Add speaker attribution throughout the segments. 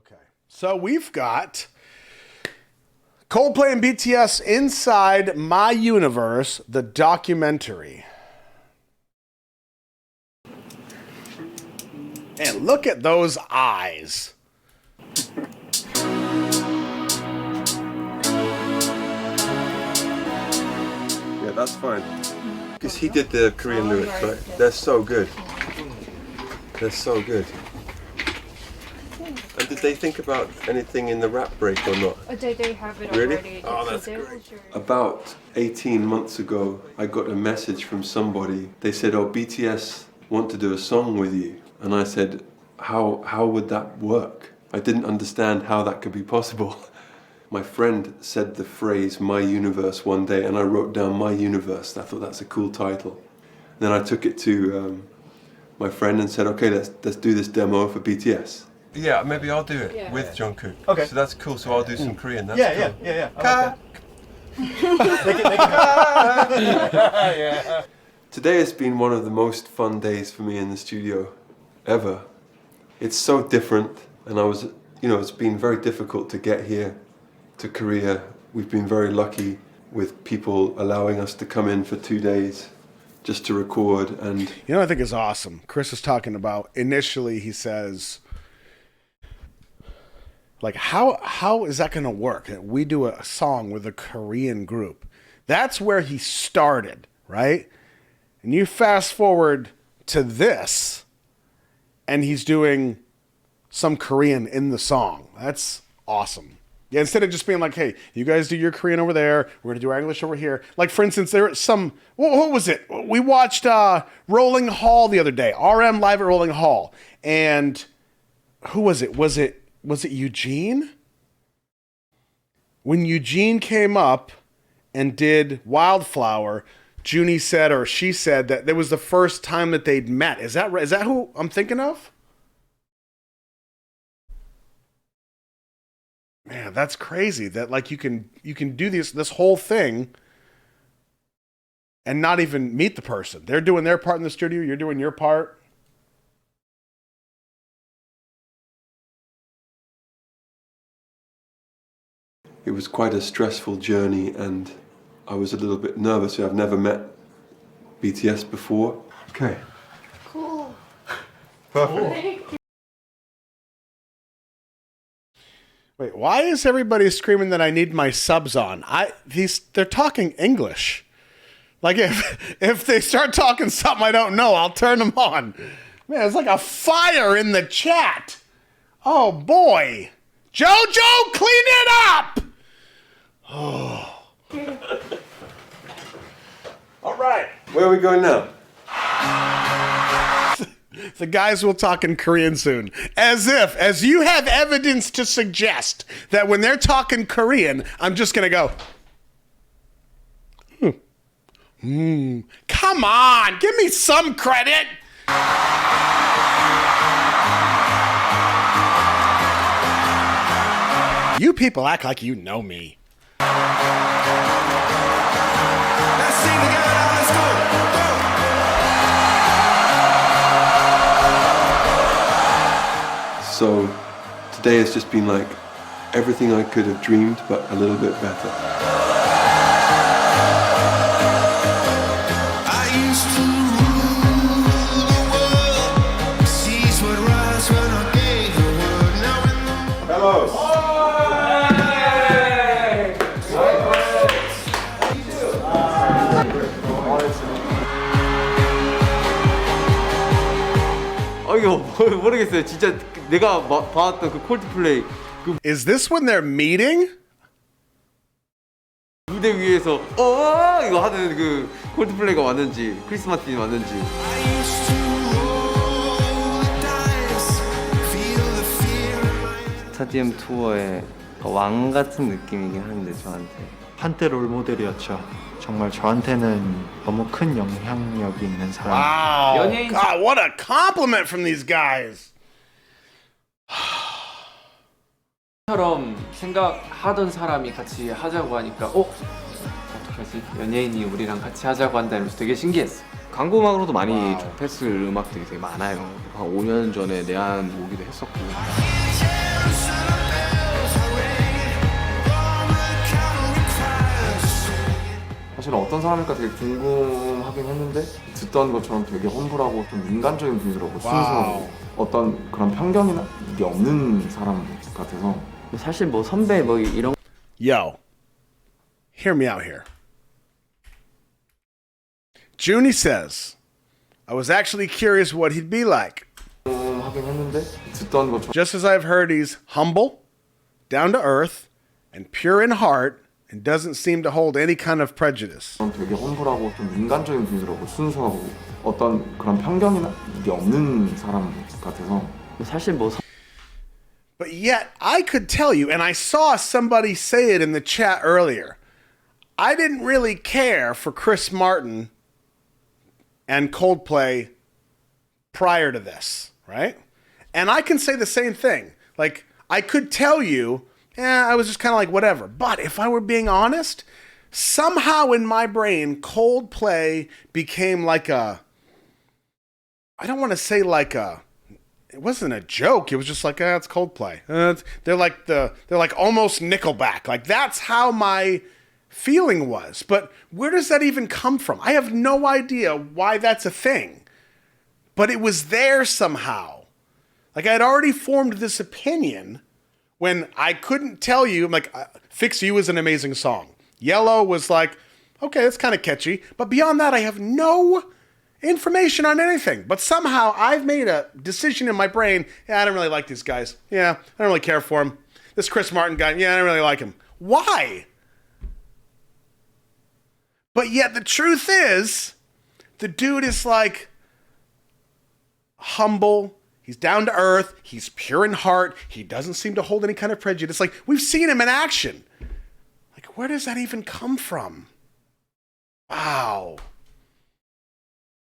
Speaker 1: Okay, so we've got Coldplay and BTS Inside My Universe, the documentary. And look at those eyes.
Speaker 2: Yeah, that's fine. Because he did the Korean lyrics, right? They're so good. They're so good. And did they think about anything in the rap break or not?
Speaker 3: They have it
Speaker 2: Really?
Speaker 3: already.
Speaker 2: Oh, that's great. About 18 months ago, I got a message from somebody. They said, oh, BTS want to do a song with you. And I said, how would that work? I didn't understand how that could be possible. My friend said the phrase, my universe, one day, and I wrote down my universe. I thought that's a cool title. Then I took it to my friend and said, okay, let's do this demo for BTS. Yeah, maybe I'll do it with Jungkook. Okay. So that's cool, so I'll do some Korean. That's cool.
Speaker 1: Yeah.
Speaker 2: Yeah. Today has been one of the most fun days for me in the studio ever. It's so different, and it's been very difficult to get here to Korea. We've been very lucky with people allowing us to come in for 2 days just to record. And
Speaker 1: you know what I think is awesome? Chris was talking about, initially he says, like, how is that going to work? We do a song with a Korean group. That's where he started, right? And you fast forward to this, and he's doing some Korean in the song. That's awesome. Yeah, instead of just being like, hey, you guys do your Korean over there, we're going to do our English over here. Like, for instance, there was some, what was it? We watched Rolling Hall the other day, RM Live at Rolling Hall. And who was it? Was it Eugene? When Eugene came up and did Wildflower, Junie said, or she said, that it was the first time that they'd met. Is that right? Is that who I'm thinking of? Man, that's crazy that, like, you can do this whole thing and not even meet the person. They're doing their part in the studio, you're doing your part.
Speaker 2: it was quite a stressful journey, and I was a little bit nervous. I've never met BTS before. Okay.
Speaker 3: Cool.
Speaker 2: Perfect.
Speaker 1: Wait, why is everybody screaming that I need my subs on? They're talking English. Like, if they start talking something I don't know, I'll turn them on. Man, it's like a fire in the chat. Oh boy. Jojo, clean it up! Oh. All right.
Speaker 2: Where are we going now?
Speaker 1: The guys will talk in Korean soon. As you have evidence to suggest that when they're talking Korean, I'm just going to go, come on, give me some credit. You people act like you know me.
Speaker 2: So today has just been like everything I could have dreamed, but a little bit better. Hello.
Speaker 4: 이거 모르겠어요. 진짜 내가 봤던 그 콜드플레이 그
Speaker 1: Is this when they're meeting?
Speaker 4: 무대 위에서 이거 하는 그 콜드플레이가 왔는지 크리스마스이 왔는지.
Speaker 5: 스타디움 투어의 왕 같은 느낌이긴 한데 저한테
Speaker 6: 한때 롤모델이었죠. 정말 저한테는 너무 큰 영향력이 있는 사람.
Speaker 1: Wow. God, what a compliment from these guys.
Speaker 7: 처럼 생각하던 사람이 같이 하자고 하니까 어떡하지? 연예인이 우리랑 같이 하자고 한다 이러면서 되게 신기했어.
Speaker 5: 광고음악으로도 많이 접했을 음악들이 되게 많아요. 한 5년 전에 내한 오기도 했었고.
Speaker 8: 어떤 사람일까 되게 궁금하긴 했는데 듣던 것처럼 되게 험불하고 좀 인간적인 분이더라고. 순수하고 어떤 그런 편견이나 이게 없는 사람 같아서.
Speaker 5: 사실 뭐 선배 뭐 이런
Speaker 1: Yo, hear me out here. Junie says, I was actually curious what he'd be like.
Speaker 8: 하긴 했는데 듣던 것처럼
Speaker 1: Just as I've heard he's humble, down to earth, and pure in heart, and doesn't seem to hold any kind of prejudice.
Speaker 8: 되게 험불하고 좀 인간적인 분이더라고. 순수하고 어떤 그런 편견이나 이게 없는 사람 같아서.
Speaker 5: 사실 뭐
Speaker 1: But yet, I could tell you, and I saw somebody say it in the chat earlier, I didn't really care for Chris Martin and Coldplay prior to this, right? And I can say the same thing. Like, I could tell you, I was just kind of like, whatever. But if I were being honest, somehow in my brain, Coldplay became like a, I don't want to say like a, it wasn't a joke. It was just like, it's Coldplay. They're like almost Nickelback. Like that's how my feeling was. But where does that even come from? I have no idea why that's a thing. But it was there somehow. Like I had already formed this opinion when I couldn't tell you, like, Fix You is an amazing song. Yellow was like, okay, that's kind of catchy. But beyond that, I have no information on anything. But somehow I've made a decision in my brain, I don't really like these guys. I don't really care for him. This Chris Martin guy, I don't really like him. Why? But yet the truth is, the dude is like humble, he's down to earth, he's pure in heart, he doesn't seem to hold any kind of prejudice. Like, we've seen him in action. Like, where does that even come from? Wow.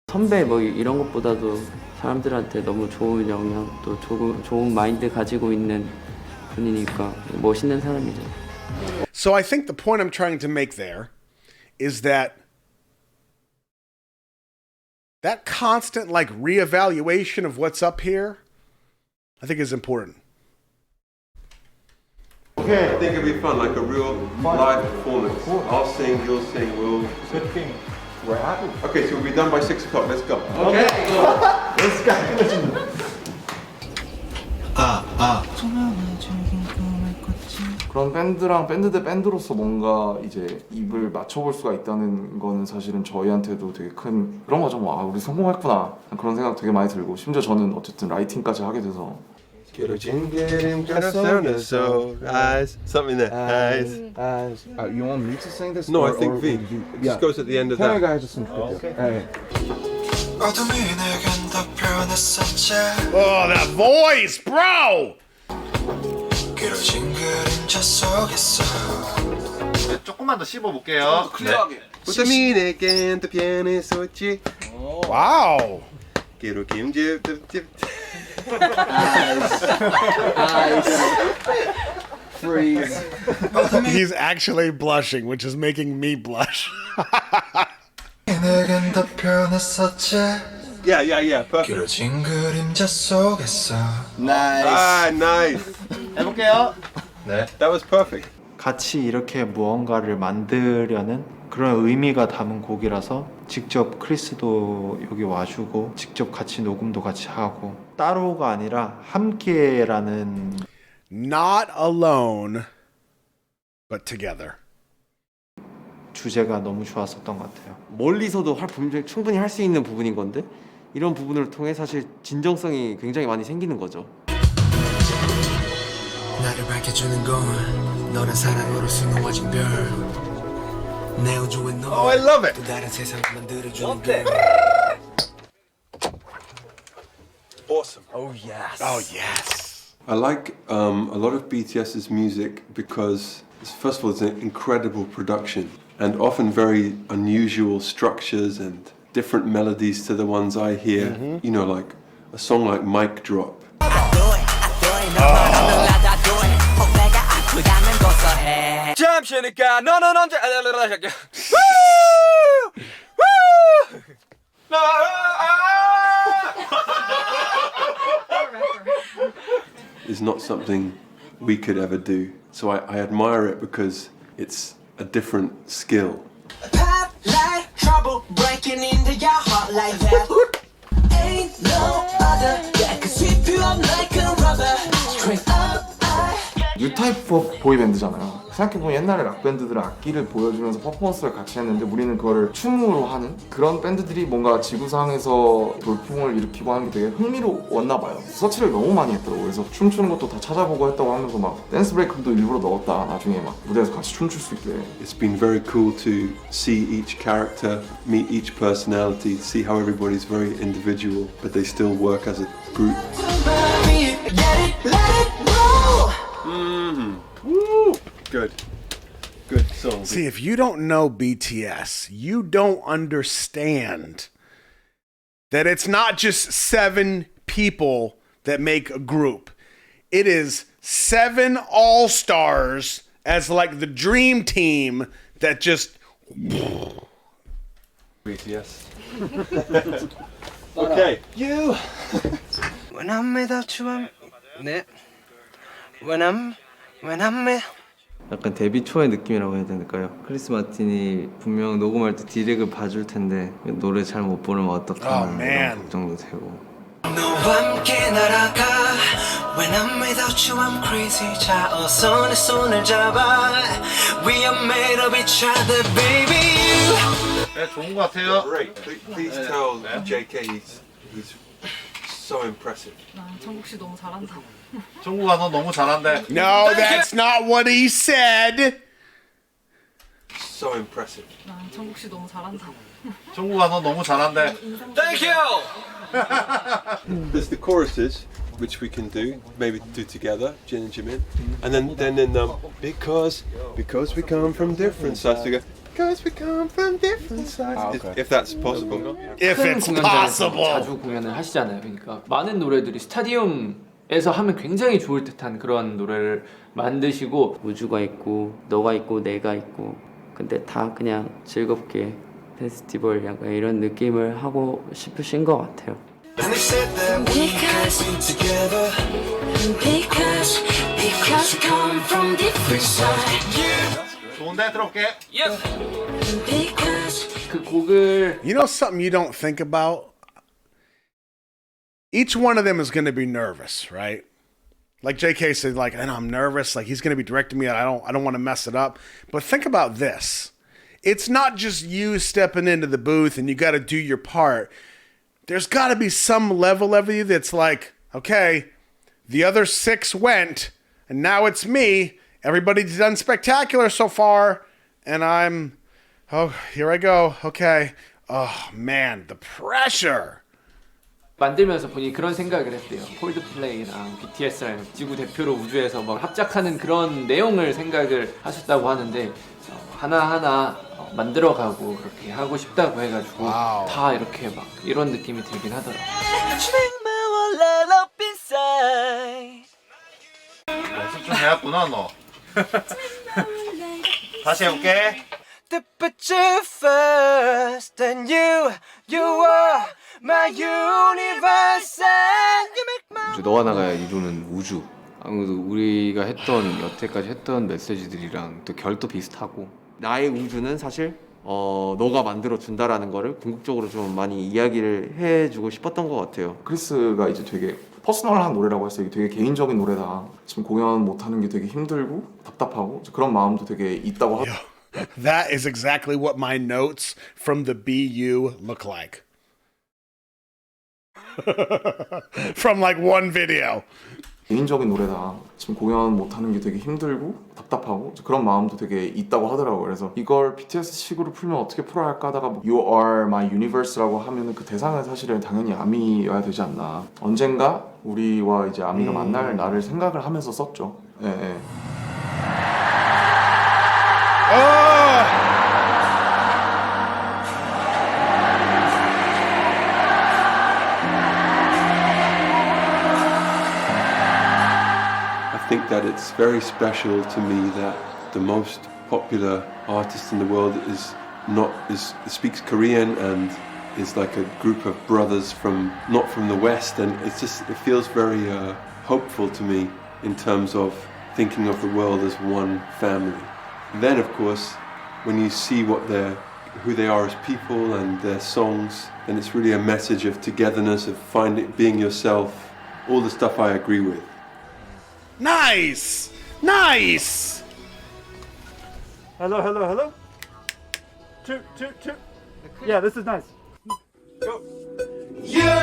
Speaker 5: 선배 뭐 이런 것보다도 사람들한테 너무 좋은 영향 또 좋은 마인드 가지고 있는 분이니까 멋있는 사람이죠.
Speaker 1: So I think the point I'm trying to make there is that constant like reevaluation of what's up here, I think is important.
Speaker 2: Okay. I think it'd be fun, like a real live performance. I'll sing, you'll sing, we'll...
Speaker 6: Good thing. We're happy.
Speaker 2: Okay, so we'll be done by 6 o'clock. Let's go.
Speaker 7: 오케이.
Speaker 6: Let's go.
Speaker 8: 그런 밴드랑 밴드 대 밴드로서 뭔가 이제 입을 맞춰볼 수가 있다는 거는 사실은 저희한테도 되게 큰 그런 거죠. 뭐, 우리 성공했구나 그런 생각 되게 많이 들고 심지어 저는 어쨌든 라이팅까지 하게 돼서
Speaker 2: Something there. Eyes.
Speaker 6: You want me to sing this?
Speaker 2: No, I think V. Just goes at the end of that.
Speaker 6: 태영이가 해줬으면 좋겠어요.
Speaker 1: Oh, that voice, bro!
Speaker 9: 조금만 더 씹어볼게요.
Speaker 7: 클리어하게.
Speaker 1: Wow.
Speaker 9: Freeze.
Speaker 1: He's actually blushing, which is making me blush.
Speaker 2: Yeah, perfect.
Speaker 9: Nice.
Speaker 2: Nice.
Speaker 9: 해볼게요.
Speaker 2: That was perfect.
Speaker 6: 같이 이렇게 무언가를 만들려는 그런 의미가 담은 곡이라서 직접 크리스도 여기 와주고 직접 같이 녹음도 같이 하고 따로가 아니라 함께라는
Speaker 1: Not alone, but together.
Speaker 6: 주제가 너무 좋았었던 것 같아요.
Speaker 4: 멀리서도 충분히 할 수 있는 부분인 건데 이런 부분을 통해 사실 진정성이 굉장히 많이 생기는 거죠.
Speaker 10: 나를 밝혀주는 건 너란 사랑으로 수놓아진 별. 내 우주에 너.
Speaker 2: Oh, I love it.
Speaker 10: 또 다른 세상을 만들어주는 별.
Speaker 2: Awesome.
Speaker 1: Oh, yes.
Speaker 2: I like a lot of BTS's music because, first of all, it's an incredible production and often very unusual structures and different melodies to the ones I hear. You know, like a song like Mic Drop.
Speaker 7: 잠시니까 너는 언제
Speaker 2: Is not something we could ever do. So I admire it because it's a different skill.
Speaker 10: Pop trouble breaking into your heart like that. Ain't no other that can sweep you up like a rubber. Straight up,
Speaker 8: 뉴 타입 업 보이밴드잖아요. 생각해보면 옛날에 락밴드들은 악기를 보여주면서 퍼포먼스를 같이 했는데 우리는 그거를 춤으로 하는 그런 밴드들이 뭔가 지구상에서 돌풍을 일으키고 하는 게 되게 흥미로웠나 봐요. 서치를 너무 많이 했더라고요. 그래서 춤추는 것도 다 찾아보고 했다고 하면서 막 댄스 브레이크도 일부러 넣었다. 나중에 막 무대에서 같이 춤출 수 있게.
Speaker 2: It's been very cool to see each character, meet each personality, see how everybody's very individual, but they still work as a group.
Speaker 10: let it roll.
Speaker 2: Woo! Good. Good song.
Speaker 1: See, if you don't know BTS, you don't understand that it's not just 7 people that make a group. It is 7 all-stars as like the dream team that just...
Speaker 2: BTS. Okay.
Speaker 10: You. When I'm without you, I'm. 네. When I'm with.
Speaker 4: 약간 데뷔 초의 느낌이라고 해야 될까요? 크리스 마틴이 분명 녹음할 때 디렉을 봐줄 텐데 노래 잘 못 부르면 어떡하나 이런 걱정도 되고.
Speaker 10: 너와 함께 날아가. When I'm without you, I'm crazy. 자, 어서 내 손을 잡아. We are made of each other, baby.
Speaker 9: 네, 좋은 것 같아요.
Speaker 2: Great. Please tell JK he's so impressive.
Speaker 3: 정국 씨 너무 잘한다.
Speaker 9: 정국아 너 너무 잘한대.
Speaker 1: No, that's not what he said.
Speaker 2: So impressive.
Speaker 3: 정국 씨 너무 잘한다.
Speaker 9: 정국아 너 너무 잘한대.
Speaker 10: Thank you.
Speaker 2: There's the choruses, which we can do, maybe do together, Jin and Jimin, and then in because we come from different sides, we go because we come from different sides. If that's possible.
Speaker 1: If
Speaker 7: 큰
Speaker 1: it's
Speaker 7: 공연장에서
Speaker 1: possible.
Speaker 7: 자주 공연을 하시잖아요. 그러니까 많은 노래들이 스타디움에서 하면 굉장히 좋을 듯한 그런 노래를 만드시고
Speaker 5: 우주가 있고 너가 있고 내가 있고 근데 다 그냥 즐겁게 페스티벌 약간 이런 느낌을 하고 싶으신 것 같아요.
Speaker 10: And they said that we can't be together. Because we come from different sides.
Speaker 9: 좋은데 들어볼게.
Speaker 10: Because.
Speaker 7: 그 곡을
Speaker 1: You know something you don't think about? Each one of them is going to be nervous, right? Like JK said, like, and I'm nervous. Like he's going to be directing me. I don't want to mess it up. But think about this. It's not just you stepping into the booth and you got to do your part. There's got to be some level of you that's like, okay, the other 6 went, and now it's me. Everybody's done spectacular so far, and here I go. Okay. Oh, man, the pressure.
Speaker 7: 만들면서 본인이 그런 생각을 했대요. 콜드플레이랑 BTS랑 지구 대표로 우주에서 막 합작하는 그런 내용을 생각을 하셨다고 하는데 하나하나 만들어가고 그렇게 하고 싶다고 해가지고 다 이렇게 막 이런 느낌이 들긴 하더라고요.
Speaker 9: 연습 좀 해왔구나 너. 다시 해볼게.
Speaker 10: To put you first, and you are my universe. And you make my.
Speaker 4: 너와 나가 이루는 우주. 아무래도 우리가 여태까지 했던 메시지들이랑 또 결도 비슷하고 나의 우주는 사실 너가 만들어 준다라는 거를 궁극적으로 좀 많이 이야기를 해주고 싶었던 것 같아요.
Speaker 8: 크리스가 이제 되게 퍼스널한 노래라고 했어요. 이게 되게 개인적인 노래다. 지금 공연 못하는 게 되게 힘들고 답답하고 그런 마음도 되게 있다고 하고.
Speaker 1: That is exactly what my notes from the BU look like. From like one video.
Speaker 8: 개인적인 노래다. 지금 공연 못하는 게 되게 힘들고 답답하고 그런 마음도 되게 있다고 하더라고요. 그래서 이걸 BTS 식으로 풀면 어떻게 풀어야 할까 하다가 You are my universe라고 하면은 그 대상은 사실은 당연히 아미여야 되지 않나. 언젠가 우리와 이제 아미가 만날 날을 생각을 하면서 썼죠. 예, 예.
Speaker 2: I think that it's very special to me that the most popular artist in the world speaks Korean and is like a group of brothers not from the West, and it feels very hopeful to me in terms of thinking of the world as one family. And then of course when you see what they're who they are as people and their songs, and it's really a message of togetherness, of being yourself, all the stuff I agree with.
Speaker 1: Nice! Nice!
Speaker 11: Hello, hello, hello. Two. Yeah, this is nice.
Speaker 10: You are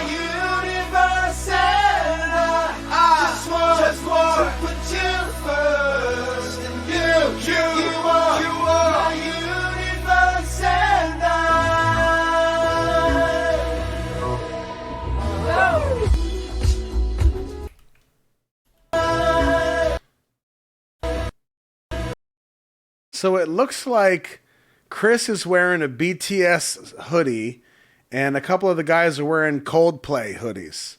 Speaker 10: universe, and I just want to put you first. And you are universe, and
Speaker 1: So it looks like Chris is wearing a BTS hoodie, and a couple of the guys are wearing Coldplay hoodies.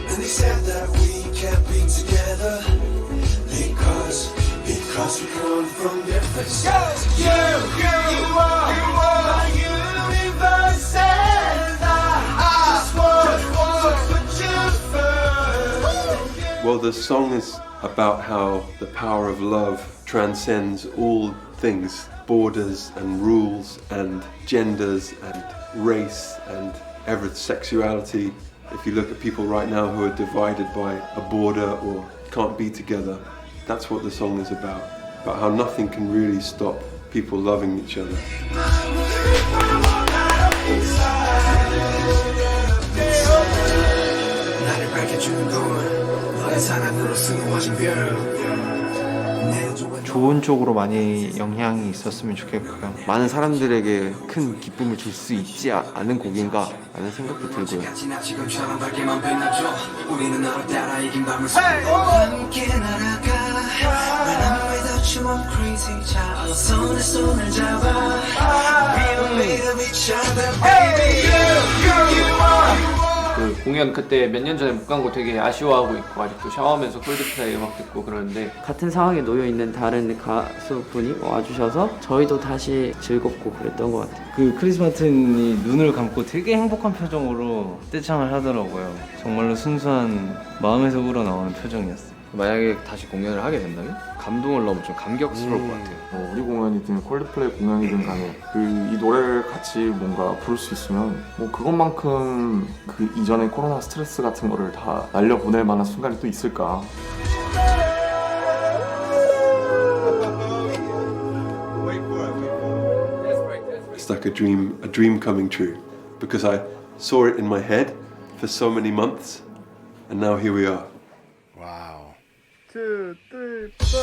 Speaker 10: And they said that we can't be together because we come from different sides. You are my universe, and I just want to put you first.
Speaker 2: Well, the song is about how the power of love transcends all things, borders and rules and genders and race and sexuality. If you look at people right now who are divided by a border or can't be together, that's what the song is about how nothing can really stop people loving each other.
Speaker 6: 좋은 쪽으로 많이 영향이 있었으면 좋겠고요.
Speaker 4: 많은 사람들에게 큰 기쁨을 줄 수 있지 않은 곡인가 라는 생각도 들고요.
Speaker 10: 함께 날아가 When I'm without you I'm crazy 자 손에 손을 잡아 We made of each other baby You are
Speaker 7: 그 공연 그때 몇 년 전에 못 간 거 되게 아쉬워하고 있고 아직도 샤워하면서 콜드플레이 음악 듣고 그러는데
Speaker 5: 같은 상황에 놓여 있는 다른 가수분이 와주셔서 저희도 다시 즐겁고 그랬던 것 같아요.
Speaker 12: 그 크리스 마틴이 눈을 감고 되게 행복한 표정으로 떼창을 하더라고요. 정말로 순수한 마음에서 우러나오는 표정이었어요.
Speaker 4: 만약에 다시 공연을 하게 된다면 감동을 너무 좀 감격스러울 것 같아요.
Speaker 8: 우리 공연이든 콜드플레이 공연이든 간에 이 노래를 같이 뭔가 부를 수 있으면 뭐 그것만큼 그 이전의 코로나 스트레스 같은 거를 다 날려보낼 만한 순간이 또 있을까.
Speaker 2: It's like a dream coming true, because I saw it in my head for so many months, and now here we are.
Speaker 1: Wow.
Speaker 11: 2, 3, 4.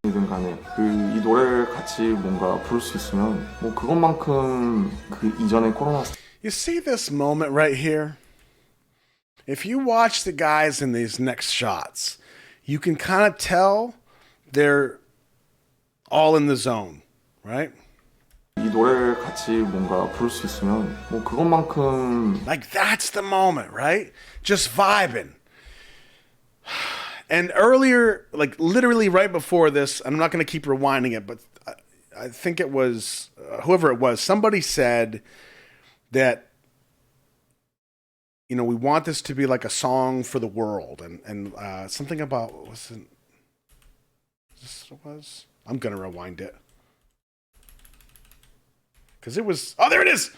Speaker 8: 이든 간에 이 노래를 같이 뭔가 부를 수 있으면 뭐 그것만큼 그 이전의 코로나
Speaker 1: You see this moment right here? If you watch the guys in these next shots, you can kind of tell they're all in the zone, right?
Speaker 8: 이 노래를 같이 뭔가 부를 수 있으면 뭐 그것만큼
Speaker 1: Like that's the moment, right? Just vibing. And earlier, like literally right before this, I'm not going to keep rewinding it, but I think it was whoever it was, somebody said that, you know, we want this to be like a song for the world, and something about I'm going to rewind it. Because it was, oh, there it is!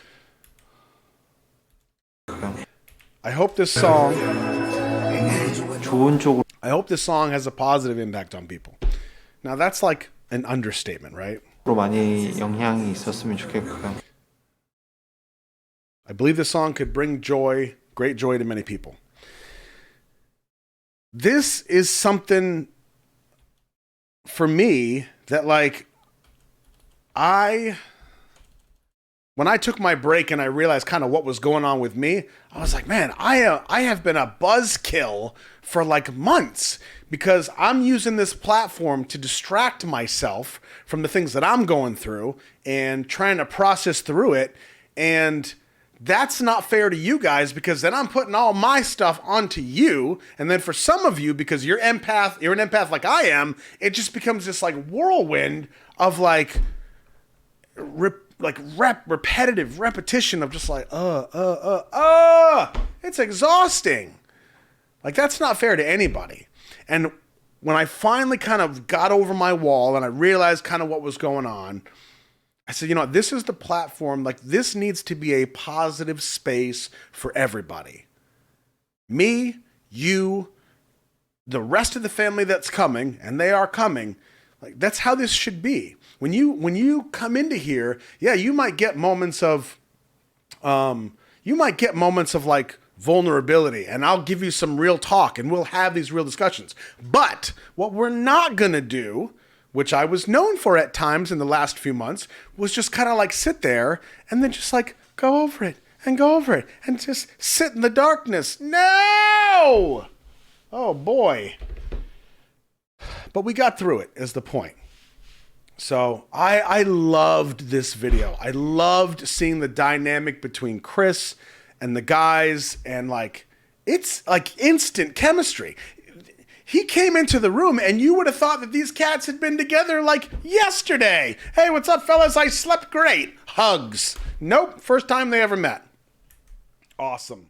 Speaker 1: I hope this song...
Speaker 6: 좋은 쪽으로
Speaker 1: I hope this song has a positive impact on people. Now that's like an understatement, right?
Speaker 6: 많이 영향이 있었으면 좋겠고요.
Speaker 1: I believe this song could bring joy, great joy to many people. this is something for me that like when I took my break and I realized kind of what was going on with me, I was like, man, I have been a buzzkill for like months because I'm using this platform to distract myself from the things that I'm going through and trying to process through it. And that's not fair to you guys because then I'm putting all my stuff onto you. And then for some of you, because you're an empath like I am, it just becomes this like whirlwind of like repetitive repetition of just like, it's exhausting. Like that's not fair to anybody. And when I finally kind of got over my wall and I realized kind of what was going on, I said, you know, this is the platform. Like this needs to be a positive space for everybody. Me, you, the rest of the family that's coming, and they are coming. Like that's how this should be. When you come into here, yeah, you might get moments of like vulnerability, and I'll give you some real talk and we'll have these real discussions. But what we're not gonna do, which I was known for at times in the last few months, was just kind of like sit there and then just like go over it and just sit in the darkness. No! Oh boy. But we got through it is the point. So I loved this video. I loved seeing the dynamic between Chris and the guys, and like it's like instant chemistry. He came into the room and you would have thought that these cats had been together like yesterday. Hey, what's up, fellas? I slept great. Hugs. Nope, first time they ever met. Awesome.